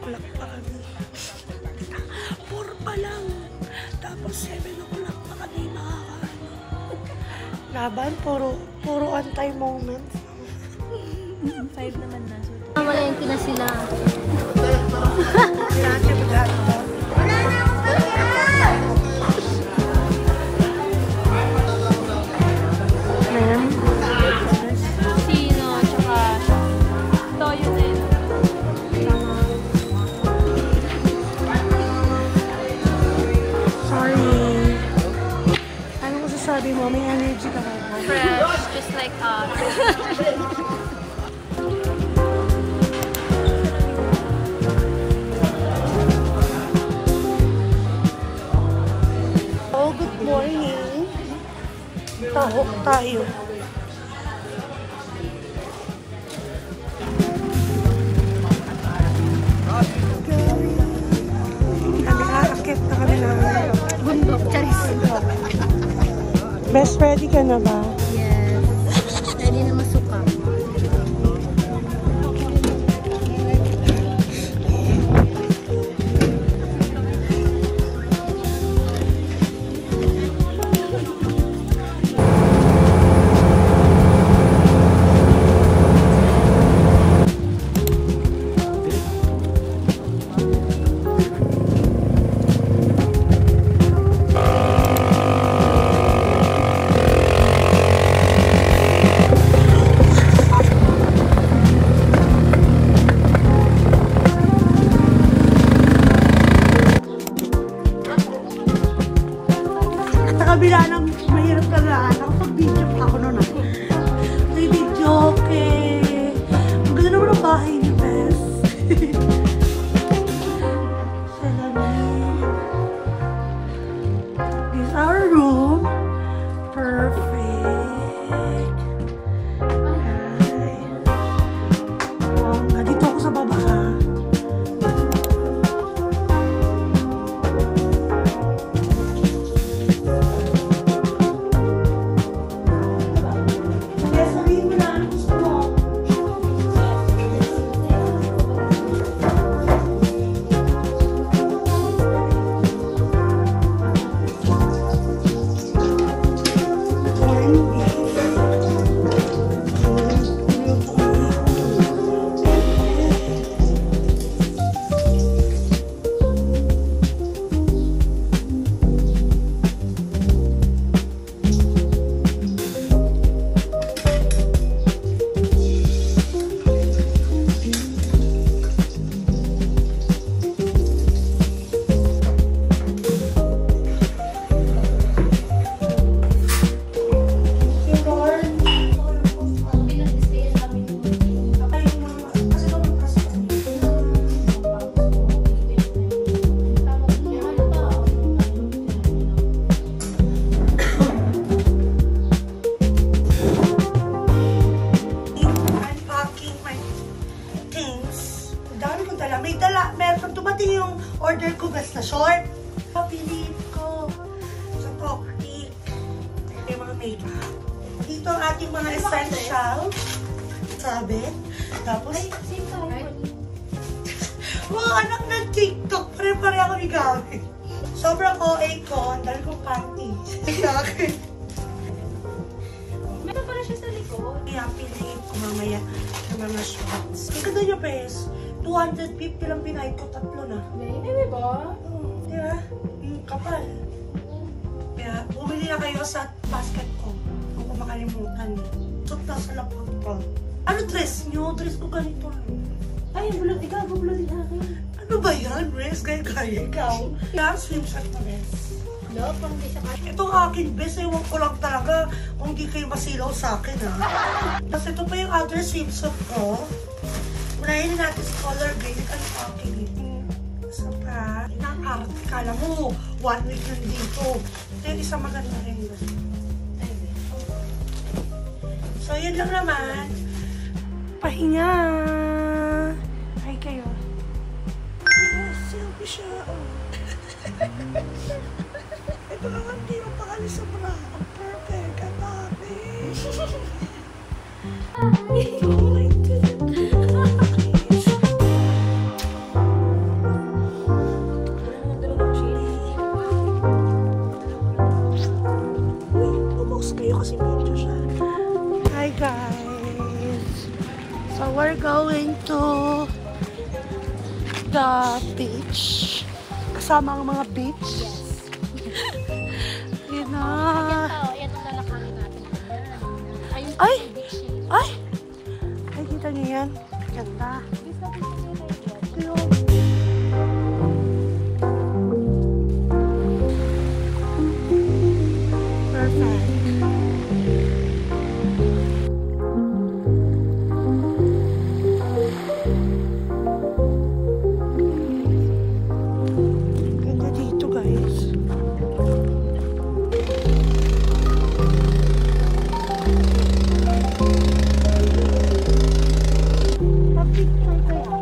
o'clock pa kami. 4 pa lang. Tapos 7 o'clock pa kami makakaano. Laban, puro anti-moments. 5 naman na. Mamalengke na sila. Grabe, maganda. Sino, tsaka Toyo din. Sorry. Ano ko sasabi mo? May energy ka ba? Fresh, just like us. Oh, good morning. Tahok tayo. Aakit na kami na Bundok, charis. Best, ready ka na ba? Yes. Ready na masuka. Kabila ng mahirap na daan, nakapag-video pa ako noon. May video, okay. Ang ganda naman ang bahay ni Bes. Salamin. This is our room. Perfect. Ay. Oh, nandito ako sa baba. Meron dumating yung order ko guys na short. Papilip ko sa Toktik. Yung mga makeup. Dito ang ating mga essential. Sabi. Tapos, mga anak ng TikTok. Pare-pare ako ni gamit. Sobrang OA ko. Dahil kong panty. Sa akin. Meron pala siya sa likod. Kaya pilip ko mamaya sa mga shorts. Ang ganda niya, Pes. 250 lang pinahid ko, 3 na. Ay, ba? Di ba? Yung kapal. Kaya, bumili na kayo sa basket ko. Kung makalimutan. Sot na sa lapot ko. Ano dress nyo? Dress ko ganito lang. Ay, bulot. Ikaw, bulot din akin. Ano ba yan, Res? Kaya ikaw. Kaya, swimsuit na, Res. No, pang di siya kaya. Itong akin, Bes, ewan ko lang talaga kung di kayo masilaw sa akin, ha? Tapos ito pa yung other swimsuit ko. Unahin natin sa color green. Ano akin isa pa. Inang-arte. Kala mo, 1 week lang dito. Ito yung isang maganda rin. So, yun lang naman. Pahinga. Ay, kayo. Selfie siya. Ito lang ang di mapakalis sa bra. Ang perfect. Ang dami. Oh my God. the beach. Kasama ang mga beach. Yan na. Yan ang lalakarin natin. Ay! Ay! Ay, kita niyo yan. Ganda. Perfect. Ganda dito, guys. Mag-picture kaya.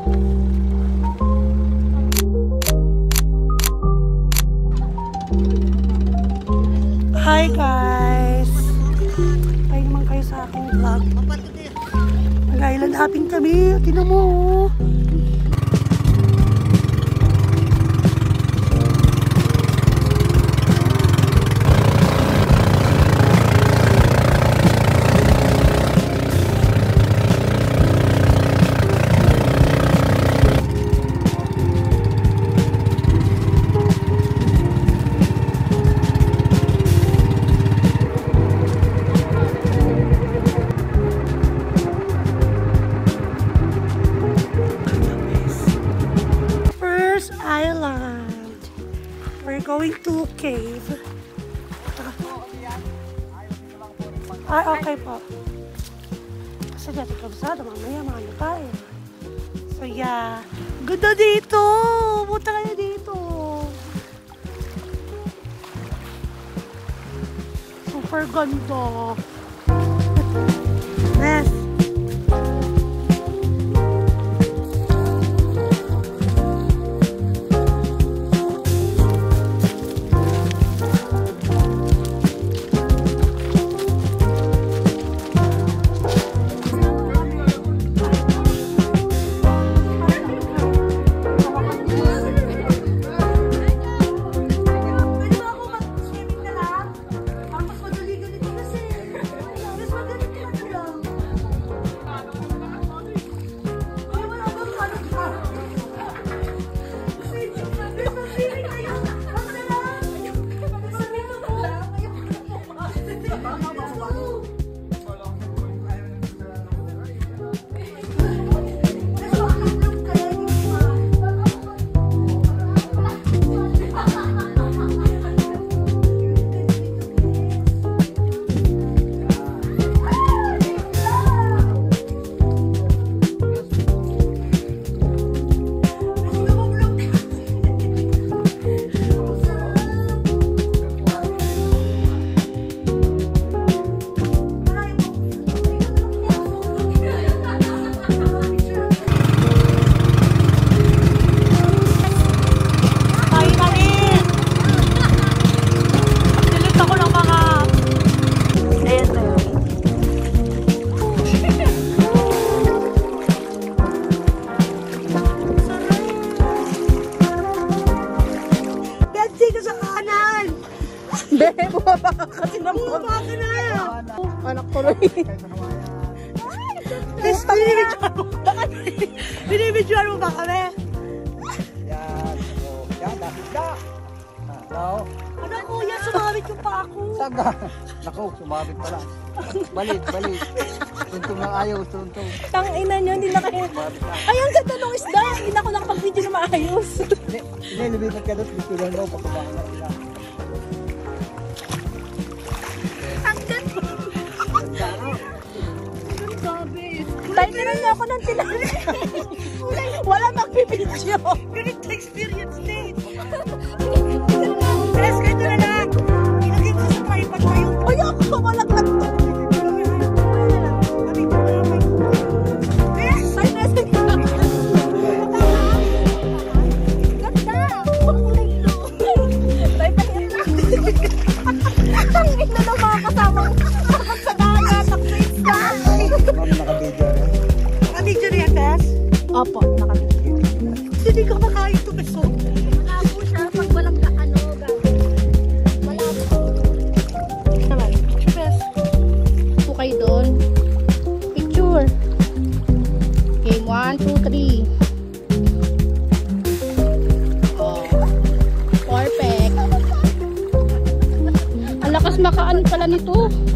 Hi guys! Ay naman kayo sa aking vlog. Nag-island hopping kami. Tingnan mo. Island. We're going to cave. Ay, okay po. Kasi dati kabsada, mamaya mga tayo. So yeah. Ganda dito! Punta kayo dito! Super ganda. Yes. Bebe, bumaba ka kasi ng Bumaba ka na! anak ko rin. Please, binibidyoan mo ba kami? Yan. Yan, lapit na. Now, Ano kuya, sumabit yung pa ako. saga. Naku, sumabit pala. Balik, balik. Tuntong ng ayaw, tuntong. Tang ina nyo, hindi na kayo. Ay, ang ganda ng isda. Hindi na ako nakapag-video na maayos. Hindi, lumipat ka doon. Gusto lang daw, pagkabahan na sila. Ang ganda. Tayo na lang ako ng tinari. Wala magbibidyo. Ganito experience din. Yes, ganito na lang. Ilagay ko sa tripod pa yung... Ay, ako walang laptop. Opo, nakabigyan. Hindi ka makain ito, beso. Malabo siya pag walang ano, gagawin. Malabo. Naman. Bes. Po kayo doon. Picture. Okay, 1, 2, 3. nito.